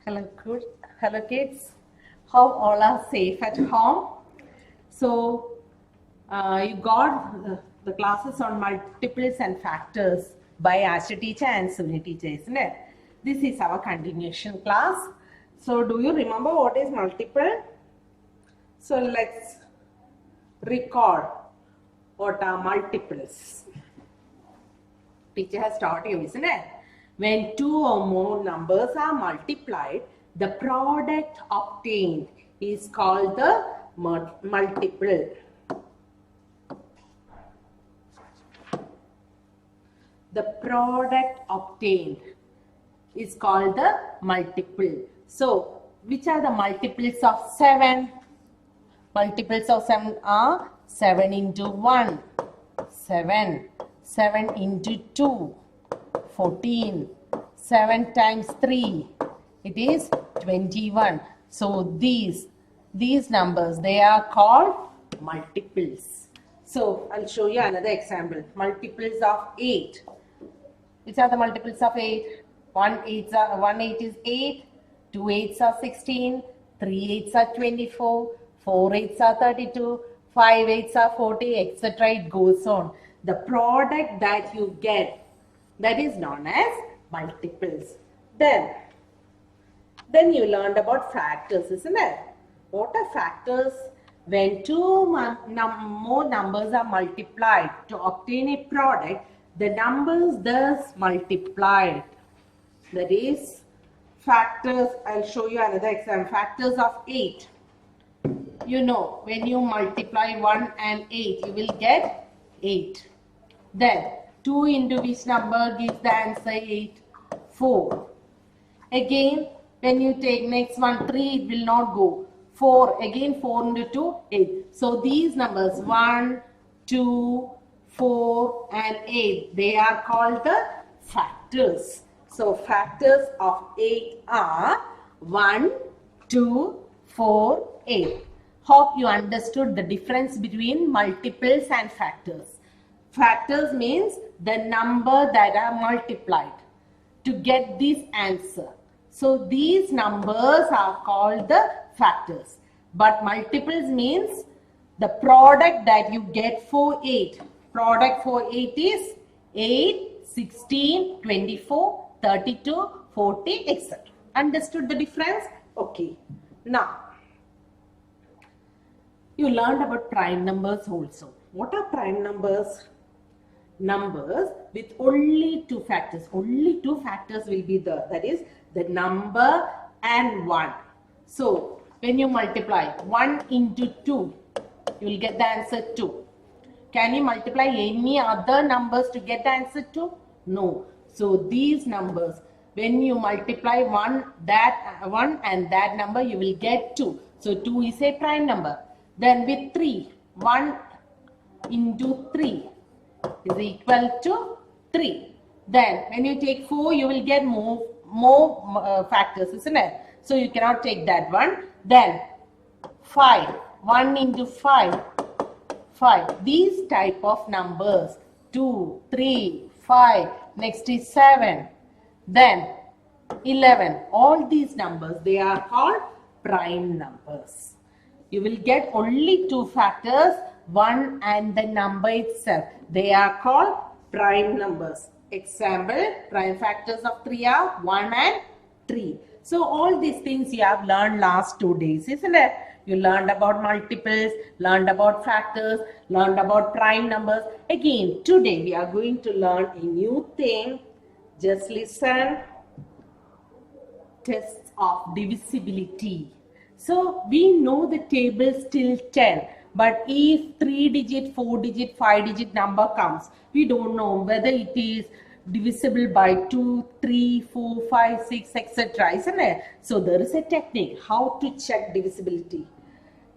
Hello, good. Hello, kids. How all are safe at home? So, you got the classes on multiples and factors by Asha teacher and Sunny teacher, isn't it? This is our continuation class. So, do you remember what is multiple? So, let's record what are multiples. Teacher has taught you, isn't it? When two or more numbers are multiplied, the product obtained is called the multiple. The product obtained is called the multiple. So, which are the multiples of 7? Multiples of 7 are 7 into 1, 7, 7 into 2, 14, 7 times 3, it is 21. So these numbers, they are called multiples. So I'll show you another example. Multiples of 8. Which are the multiples of 8? 1 8 is 8, 2 8s are 16, 3 8s are 24, 4 8s are 32, 5 8s are 40, etc. It goes on. The product that you get, that is known as multiples. Then you learned about factors, isn't it? What are factors? When two more numbers are multiplied to obtain a product, the numbers thus multiplied. That is factors. I'll show you another example. Factors of 8. You know, when you multiply 1 and 8, you will get 8. Then 2 into which number gives the answer 8? 4. Again, when you take next one 3, it will not go. 4, again 4 into 2, 8. So these numbers 1, 2, 4 and 8, they are called the factors. So factors of 8 are 1, 2, 4, 8. Hope you understood the difference between multiples and factors. Factors means the number that are multiplied to get this answer. So these numbers are called the factors. But multiples means the product that you get for 8. Product for 8 is 8, 16, 24, 32, 40, etc. Understood the difference? Okay. Now, you learned about prime numbers also. What are prime numbers? Numbers with only two factors. Only two factors will be there. That is the number and 1. So, when you multiply 1 into 2, you will get the answer 2. Can you multiply any other numbers to get the answer 2? No. So, these numbers, when you multiply one and that number, you will get 2. So, 2 is a prime number. Then with 3, 1 into 3 is equal to 3. Then when you take 4, you will get more factors, isn't it? So you cannot take that one. Then 5, 1 into 5, 5. These type of numbers, 2, 3, 5, next is 7, then 11. All these numbers, they are called prime numbers. You will get only two factors, 1 and the number itself. They are called prime numbers. Example, prime factors of 3 are 1 and 3. So all these things you have learned last 2 days, isn't it? You learned about multiples, learned about factors, learned about prime numbers. Again, today we are going to learn a new thing. Just listen. Tests of divisibility. So we know the tables till 10. But if 3-digit, 4-digit, 5-digit number comes, we don't know whether it is divisible by 2, 3, 4, 5, 6, etc. Isn't it? So there is a technique how to check divisibility.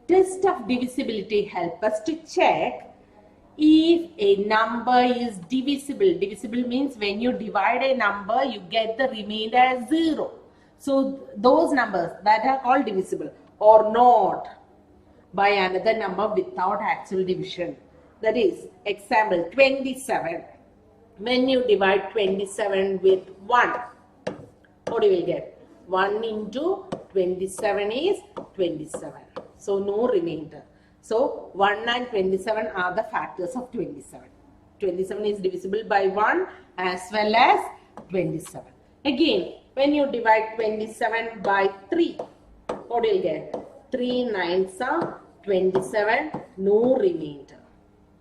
Test of divisibility help us to check if a number is divisible. Divisible means when you divide a number, you get the remainder as 0. So those numbers that are called divisible or not by another number without actual division. That is, example 27. When you divide 27 with 1, what do you will get? 1 into 27 is 27. So no remainder. So 1 and 27 are the factors of 27. 27 is divisible by 1 as well as 27. Again, when you divide 27 by 3, what do you get? 3 9s are 27, no remainder.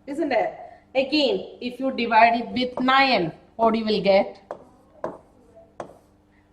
Isn't it? Again, if you divide it with 9, what you will get?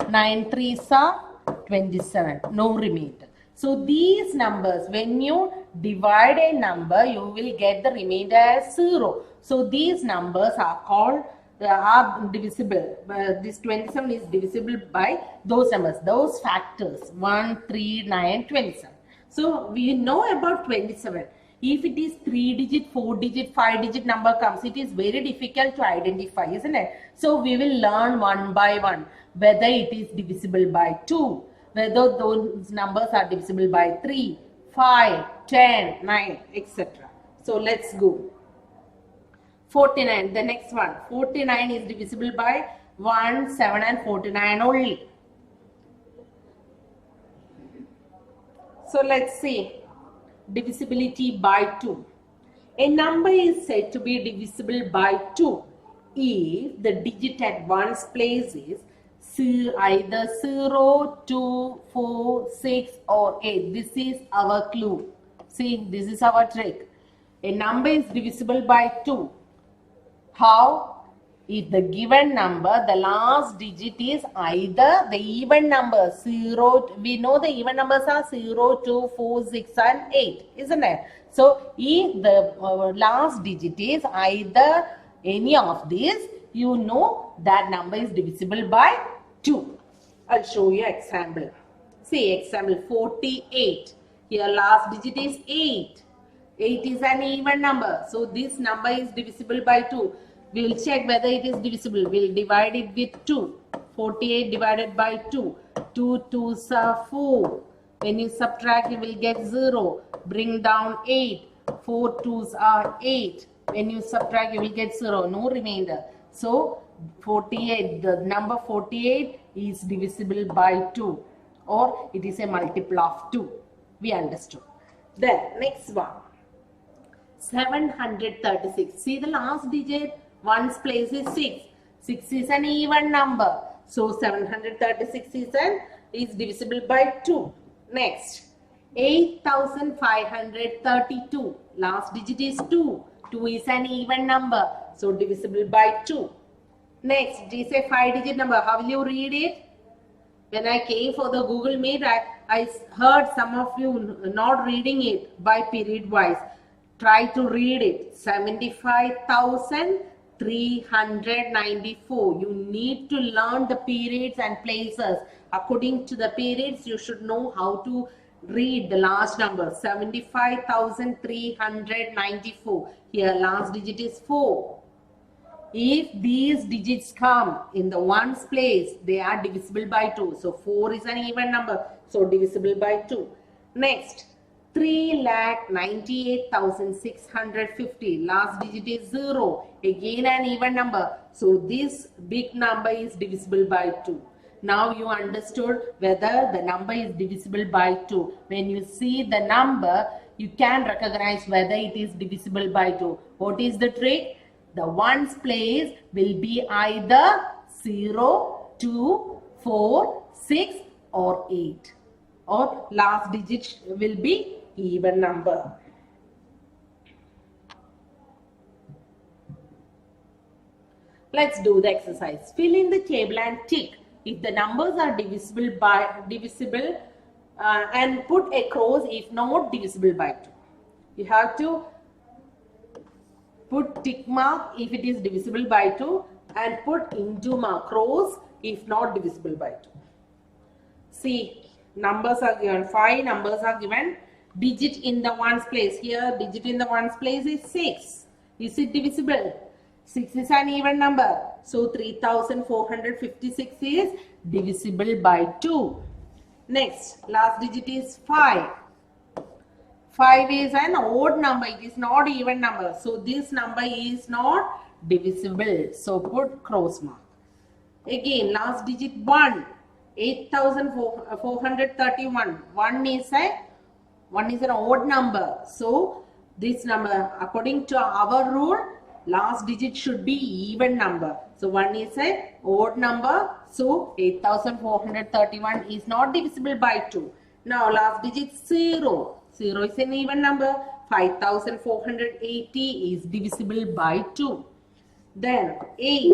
9 3s are 27, no remainder. So these numbers, when you divide a number, you will get the remainder as 0. So these numbers are called, are divisible. This 27 is divisible by those numbers, those factors, 1, 3, 9, 27. So we know about 27. If it is 3-digit, 4-digit, 5-digit number comes, it is very difficult to identify, isn't it? So we will learn one by one whether it is divisible by 2, whether those numbers are divisible by 3, 5, 10, 9, etc. So let's go. 49, the next one. 49 is divisible by 1, 7 and 49 only. So let's see. Divisibility by 2. A number is said to be divisible by 2 if the digit at one's place is either 0, 2, 4, 6 or 8. This is our clue. See, this is our trick. A number is divisible by 2. How? If the given number, the last digit is either the even number 0, we know the even numbers are 0, 2, 4, 6 and 8, isn't it? So, if the last digit is either any of these, you know that number is divisible by 2. I'll show you example. See example 48. Here last digit is 8. 8 is an even number. So, this number is divisible by 2. We will check whether it is divisible. We will divide it with 2. 48 divided by 2. 2 2s are 4. When you subtract, you will get 0. Bring down 8. 4 2s are 8. When you subtract, you will get 0. No remainder. So, 48, the number 48 is divisible by 2. Or it is a multiple of 2. We understood. Then, next one. 736. See the last digit? One's place is 6. 6 is an even number. So 736 is divisible by 2. Next, 8532. Last digit is 2. 2 is an even number. So divisible by 2. Next, it is a 5-digit number. How will you read it? When I came for the Google Meet, I heard some of you not reading it by period wise. Try to read it. 75,394. You need to learn the periods and places. According to the periods, you should know how to read the last number. 75,394. Here last digit is 4. If these digits come in the ones place, they are divisible by 2. So 4 is an even number. So divisible by 2. Next, 3,98,650. Last digit is 0. Again an even number. So this big number is divisible by 2. Now you understood whether the number is divisible by 2. When you see the number, you can recognize whether it is divisible by 2. What is the trick? The ones place will be either 0, 2, 4, 6 or 8. Or last digit will be even number. Let's do the exercise. Fill in the table and tick if the numbers are divisible and put a cross if not divisible by 2. You have to put tick mark if it is divisible by 2 and put into mark cross if not divisible by 2. See, numbers are given, 5 numbers are given. Digit in the ones place. Here digit in the ones place is 6. Is it divisible? 6 is an even number. So 3,456 is divisible by 2. Next, last digit is 5. 5 is an odd number. It is not even number. So this number is not divisible. So put cross mark. Again, last digit 1. 8,431. One is an odd number. So this number, according to our rule, last digit should be even number. So 1 is a odd number. So 8,431 is not divisible by 2. Now last digit 0. 0 is an even number. 5,480 is divisible by 2. Then 8.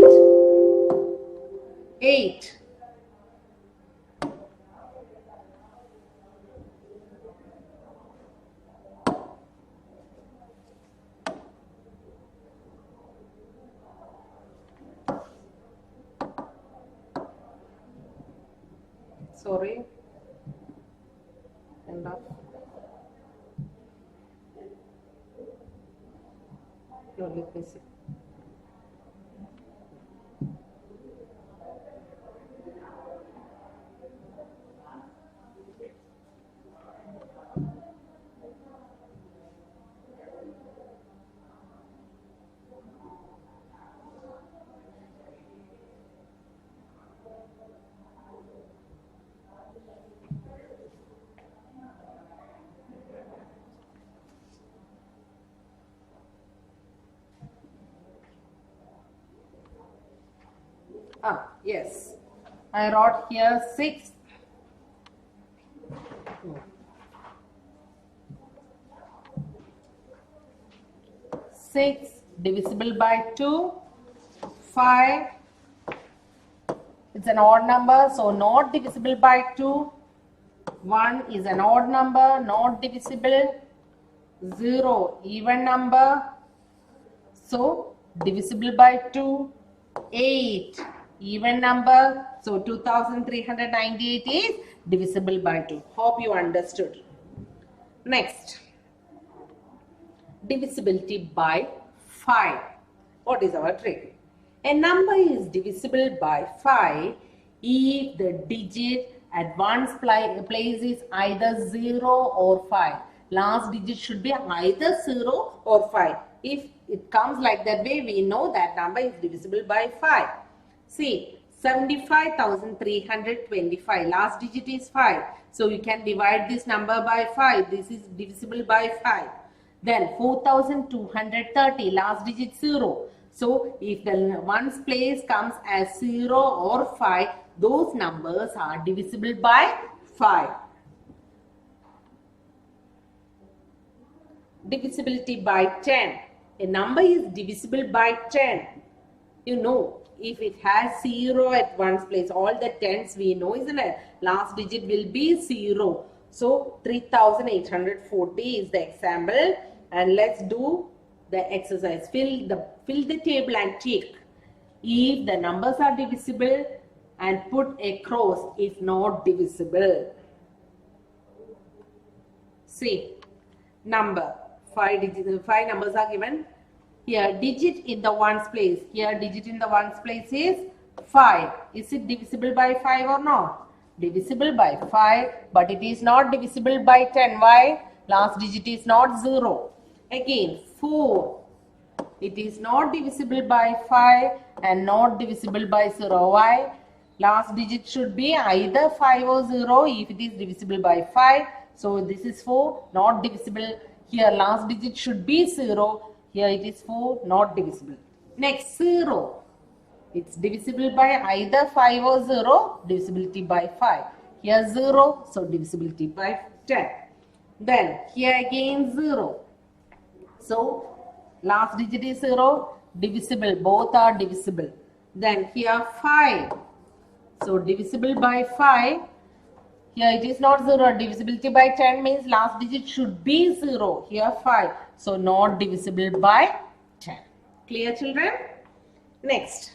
8. Sorry. Enough. No, let me see. Yes. I wrote here 6. 6 divisible by 2. 5. It's an odd number, so not divisible by 2. 1 is an odd number, not divisible. 0, even number, so divisible by 2. 8, even number, so 2,398 is divisible by 2. Hope you understood. Next, divisibility by 5. What is our trick? A number is divisible by 5 if the digit at one's place is either 0 or 5. Last digit should be either 0 or 5. If it comes like that way, we know that number is divisible by 5. See, 75,325. Last digit is 5. So you can divide this number by 5. This is divisible by 5. Then 4,230. Last digit 0. So if the one's place comes as 0 or 5, those numbers are divisible by 5. Divisibility by 10. A number is divisible by 10. You know, if it has 0 at one's place, all the 10s we know, isn't it? Last digit will be 0. So 3,840 is the example. And let's do the exercise. Fill the table and tick if the numbers are divisible and put a cross if not divisible. See, number. 5 numbers are given. Here digit in the ones place. Here digit in the ones place is 5. Is it divisible by 5 or not? Divisible by 5, but it is not divisible by 10. Why? Last digit is not 0. Again 4. It is not divisible by 5 and not divisible by 0. Why? Last digit should be either 5 or 0 if it is divisible by 5. So this is 4, not divisible. Here last digit should be 0. Here it is 4, not divisible. Next 0. It's divisible by either 5 or 0. Divisibility by 5. Here 0. So divisibility by 10. Then here again 0. So last digit is 0. Divisible. Both are divisible. Then here 5. So divisible by 5. Here it is not 0. Divisibility by 10 means last digit should be 0. Here 5. So not divisible by 10. Clear, children? Next.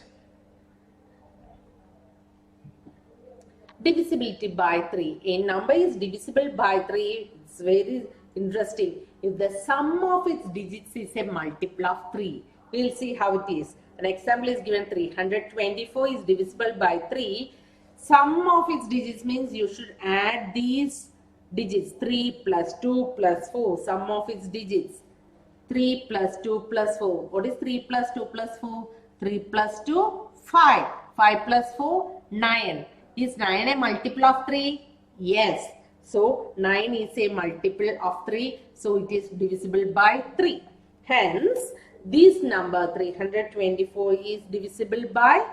Divisibility by 3. A number is divisible by 3. It's very interesting. If the sum of its digits is a multiple of 3, we will see how it is. An example is given. 324 is divisible by 3. Sum of its digits means you should add these digits. 3 plus 2 plus 4. Sum of its digits. 3 plus 2 plus 4. What is 3 plus 2 plus 4? 3 plus 2, 5. 5 plus 4, 9. Is 9 a multiple of 3? Yes. So 9 is a multiple of 3. So it is divisible by 3. Hence, this number 324 is divisible by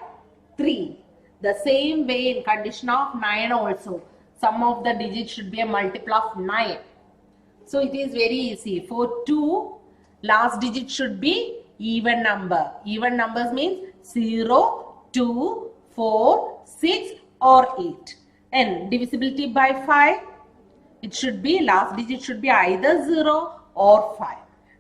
3. The same way in condition of 9 also. Sum of the digits should be a multiple of 9. So it is very easy. For 2, last digit should be even number. Even numbers means 0, 2, 4, 6 or 8. And divisibility by 5, it should be, last digit should be either 0 or 5.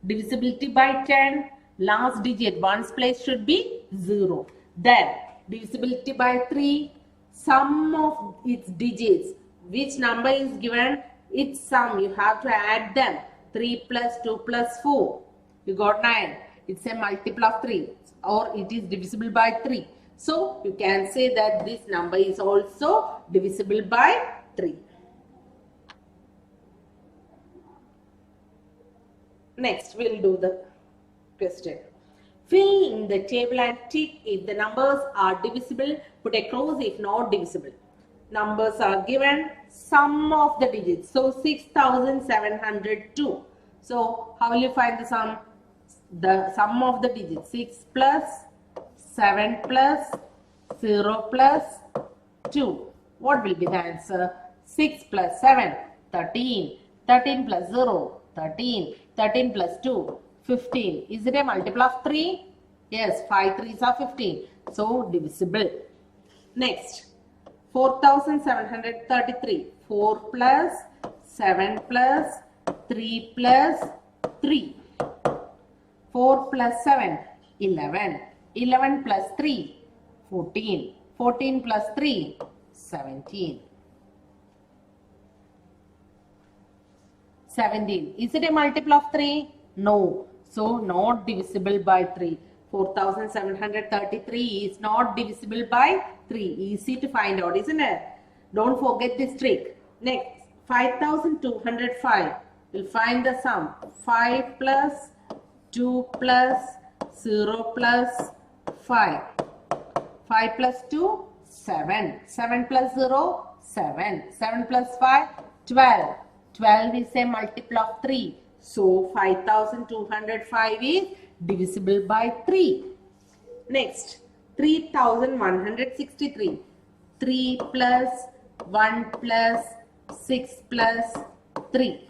Divisibility by 10, last digit, ones place should be 0. Then divisibility by 3, sum of its digits. Which number is given? Its sum. You have to add them. 3 plus 2 plus 4. You got 9. It's a multiple of 3 or it is divisible by 3. So you can say that this number is also divisible by 3. Next, we'll do the question. Fill in the table and tick if the numbers are divisible. Put a cross if not divisible. Numbers are given. Sum of the digits. So 6702. So how will you find the sum? The sum of the digits. 6 plus 7 plus 0 plus 2. What will be the answer? 6 plus 7, 13. 13 plus 0, 13. 13 plus 2, 15. Is it a multiple of 3? Yes, 5 3s are 15. So divisible. Next, 4733. 4 plus 7 plus 3 plus 3. 4 plus 7, 11. 11 plus 3, 14. 14 plus 3, 17. 17. Is it a multiple of 3? No. So not divisible by 3. 4733 is not divisible by 3. Easy to find out, isn't it? Don't forget this trick. Next, 5205. We'll find the sum. 5 plus 2 plus 0 plus 5. 5 plus 2, 7. 7 plus 0, 7. 7 plus 5, 12. 12 is a multiple of 3. So 5205 is divisible by 3. Next, 3163. 3 plus 1 plus 6 plus 3.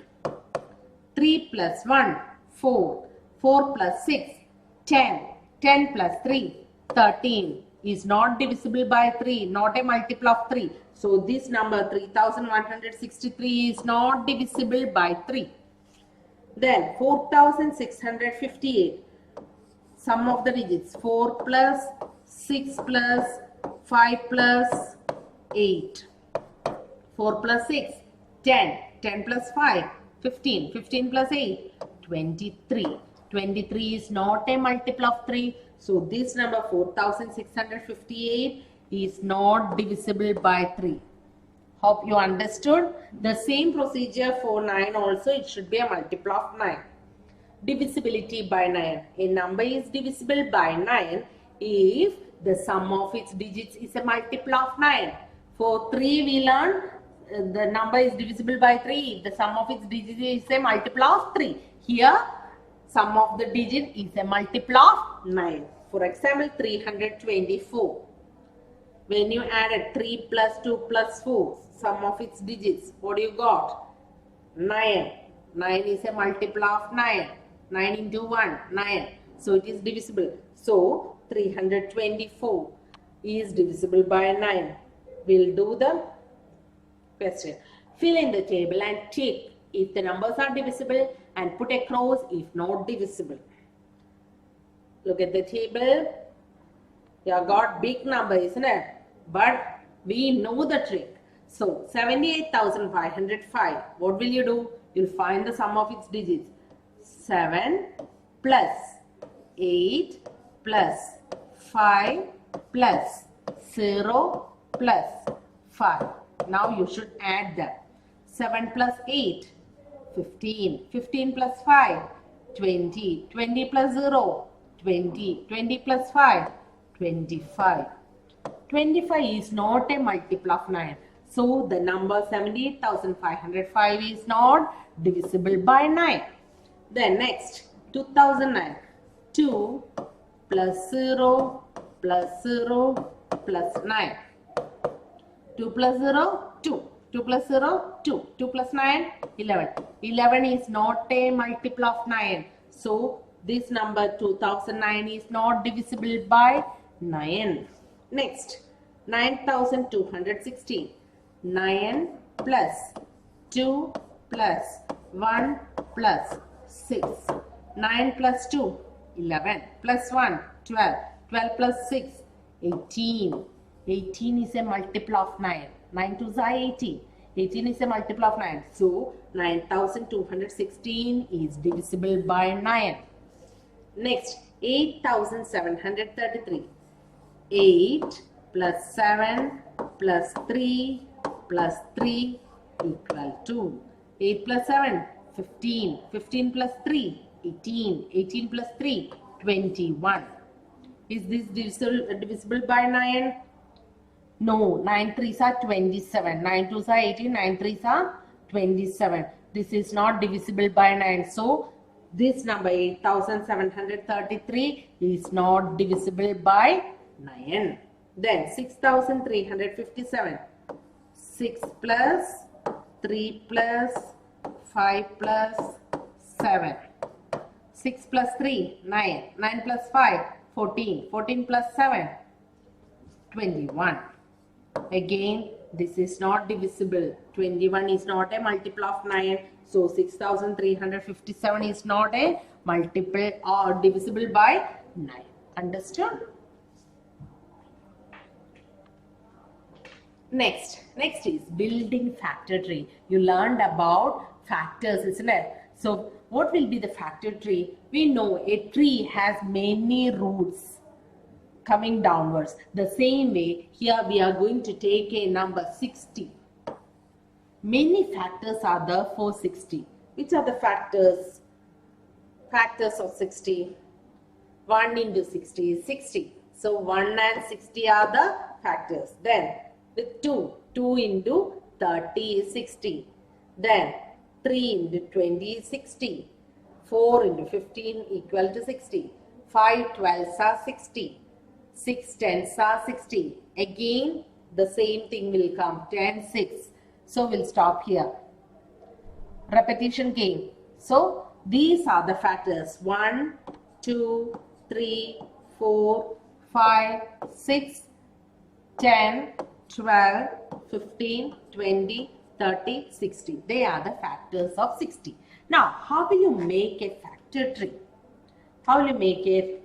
3 plus 1, 4. 4 plus 6, 10. 10 plus 3, 13. Is not divisible by 3, not a multiple of 3. So this number 3163 is not divisible by 3. Then 4658. Sum of the digits. 4 plus 6 plus 5 plus 8. 4 plus 6, 10. 10 plus 5, 15. 15 plus 8, 23. 23 is not a multiple of 3. So this number 4658 is not divisible by 3. Hope you understood. The same procedure for 9 also, it should be a multiple of 9. Divisibility by 9. A number is divisible by 9 if the sum of its digits is a multiple of 9. For 3 we learned the number is divisible by 3 if the sum of its digits is a multiple of 3. Here sum of the digit is a multiple of 9. For example, 324. When you added 3 plus 2 plus 4, sum of its digits, what do you got? 9. 9 is a multiple of 9. 9 into 1, 9. So it is divisible. So 324 is divisible by 9. We'll do the question. Fill in the table and tick if the numbers are divisible and put a cross if not divisible. Look at the table. You have got big number, isn't it? But we know the trick. So 78,505. What will you do? You'll find the sum of its digits. 7 plus 8 plus 5 plus 0 plus 5. Now you should add them. 7 plus 8, 15. 15 plus 5, 20. 20 plus 0, 20. 20 plus 5, 25. 25 is not a multiple of 9. So the number 78,505 is not divisible by 9. Then next, 2009. 2 plus 0 plus 0 plus 9. 2 plus 0, 2. 2 plus 0, 2. 2 plus 9, 11. 11 is not a multiple of 9. So this number 2009 is not divisible by 9. Next, 9216. 9 plus 2 plus 1 plus 6. 9 plus 2, 11. Plus 1, 12. 12 plus 6, 18. 18 is a multiple of 9. 9 2s are 18. 18 is a multiple of 9. So, 9216 is divisible by 9. Next, 8733. 8 plus 7 plus 3 plus 3 equal to 8 plus 7, 15. 15 plus 3, 18. 18 plus 3, 21. Is this divisible by 9? No, 9 3s are 27. 9 2s are 18. 9 3s are 27. This is not divisible by 9. So, this number 8733 is not divisible by 9. Then 6357. 6 plus 3 plus 5 plus 7. 6 plus 3, 9. 9 plus 5, 14. 14 plus 7, 21. Again, this is not divisible. 21 is not a multiple of 9. So, 6357 is not a multiple or divisible by 9. Understood? Next is building factor tree. You learned about factors, isn't it? So, what will be the factor tree? We know a tree has many roots coming downwards. The same way, here we are going to take a number 60. Many factors are there for 60. Which are the factors? Factors of 60. 1 into 60 is 60. So 1 and 60 are the factors. Then with 2, 2 into 30 is 60. Then 3 into 20 is 60. 4 into 15 equal to 60. 5 12s are 60. 6 10s are 60. Again, the same thing will come. 10, 6. So, we'll stop here. Repetition game. So, these are the factors. 1, 2, 3, 4, 5, 6, 10, 12, 15, 20, 30, 60. They are the factors of 60. Now, how will you make a factor tree? How will you make it?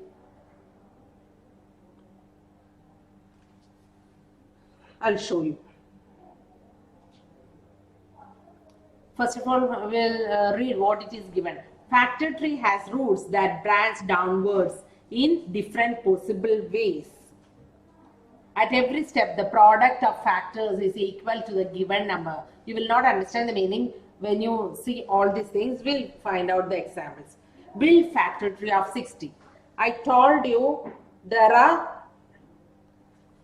I'll show you. First of all, we'll read what it is given. Factor tree has roots that branch downwards in different possible ways. At every step, the product of factors is equal to the given number. You will not understand the meaning when you see all these things. We'll find out the examples. Build factor tree of 60. I told you there are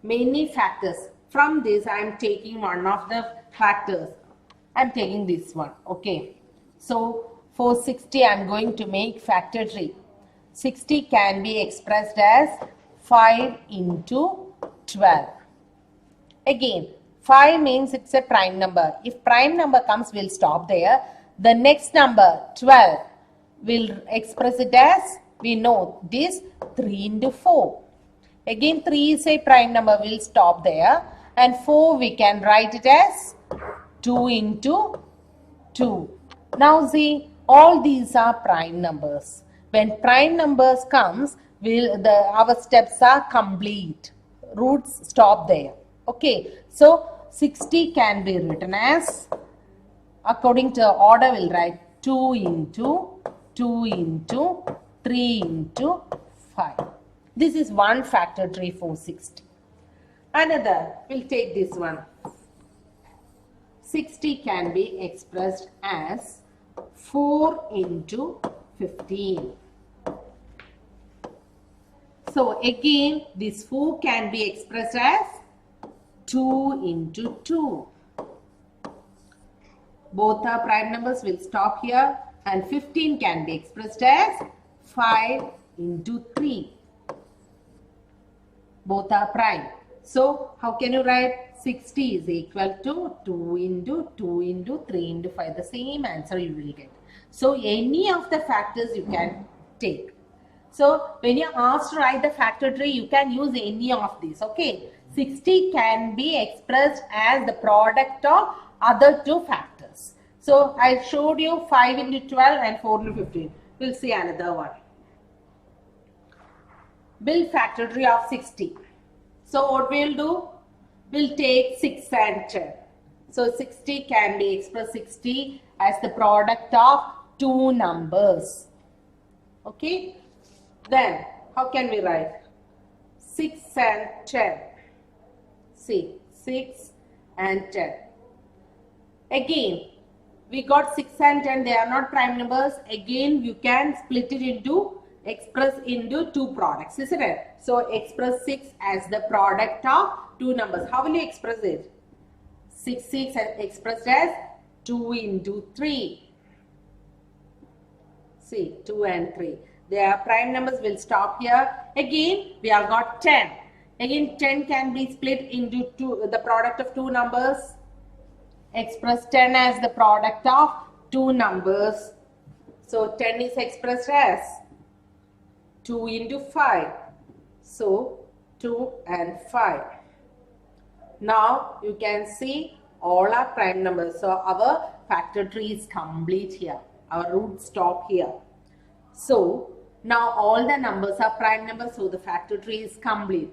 many factors. From this, I am taking one of the factors. I am taking this one. Okay. So, for 60, I am going to make factor tree. 60 can be expressed as 5 into 12. Again, 5 means it's a prime number. If prime number comes, we'll stop there. The next number, 12, we'll express it as, we know this, 3 into 4. Again, 3 is a prime number, we'll stop there. And 4, we can write it as 2 into 2. Now see, all these are prime numbers. When prime numbers comes, our steps are complete. Roots stop there. Okay. So, 60 can be written as, according to order, we'll write 2 into 2 into 3 into 5. This is one factor tree for 60. Another, we'll take this one. 60 can be expressed as 4 into 15. So again, this 4 can be expressed as 2 into 2. Both are prime numbers. We'll stop here. And 15 can be expressed as 5 into 3. Both are prime. So, how can you write 60 is equal to 2 into 2 into 3 into 5. The same answer you will get. So, any of the factors you can take. So, when you are asked to write the factor tree, you can use any of these. Okay. 60 can be expressed as the product of other two factors. So, I showed you 5 into 12 and 4 into 15. We'll see another one. Build factor tree of 60. So, what we'll do? We'll take 6 and 10. So, 60 can be expressed 60 as the product of two numbers. Okay. Then, how can we write? 6 and 10. See, 6 and 10. Again, we got 6 and 10. They are not prime numbers. Again, you can split it into, express into two products, isn't it? So, express 6 as the product of two numbers. How will you express it? 6 is expressed as 2 into 3. See, 2 and 3. They are prime numbers. We'll stop here. Again, we have got 10. Again, 10 can be split into the product of two numbers. Express 10 as the product of two numbers. So, 10 is expressed as 2 into 5. So, 2 and 5. Now, you can see all are prime numbers. So, our factor tree is complete here. Our roots stop here. So, now all the numbers are prime numbers. So, the factor tree is complete.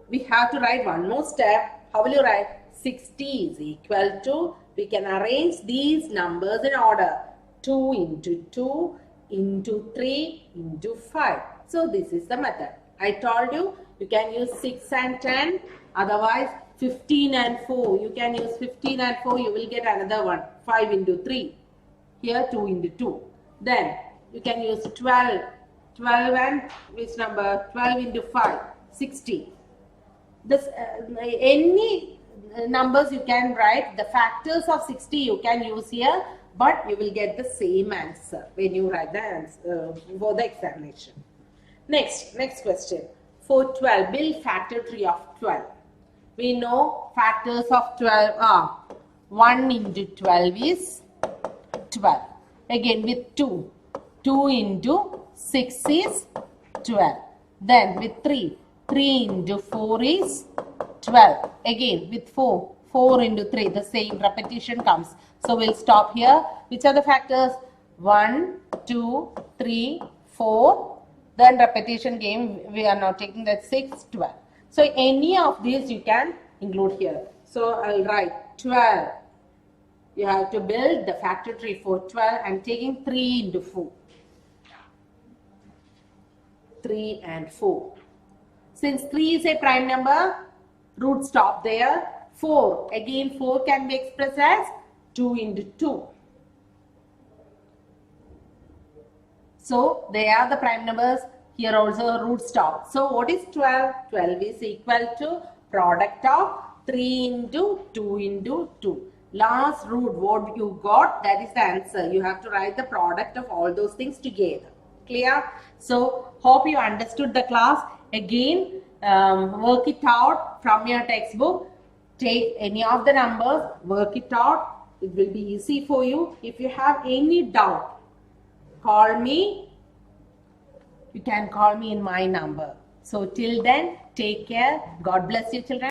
We have to write one more step. How will you write? 60 is equal to, we can arrange these numbers in order. 2 into 2 into 3 into 5. So, this is the method. I told you, you can use 6 and 10. Otherwise, 15 and 4. You can use 15 and 4. You will get another one. 5 into 3. Here, 2 into 2. Then, you can use 12. 12 and which number? 12 into 5. 60. This, any numbers you can write. The factors of 60 you can use here. But you will get the same answer when you write the answer for the examination. Next question. For 12, build factor tree of 12. We know factors of 12 are 1 into 12 is 12. Again with 2. 2 into 6 is 12. Then with 3. 3 into 4 is 12. Again with 4. 4 into 3. The same repetition comes. So we'll stop here. Which are the factors? 1, 2, 3, 4. Then repetition came. We are now taking that 6, 12. So any of these you can include here. So I'll write 12. You have to build the factor tree for 12. I'm taking 3 into 4. 3 and 4. Since 3 is a prime number, root stop there. 4. Again 4 can be expressed as 2 into 2. So they are the prime numbers. Here also root stop. So what is 12? 12 is equal to product of 3 into 2 into 2. Last root what you got, that is the answer. You have to write the product of all those things together. Clear? So hope you understood the class. Again, work it out from your textbook. Take any of the numbers, work it out. It will be easy for you. If you have any doubt, call me. You can call me in my number. So till then, take care. God bless you, children.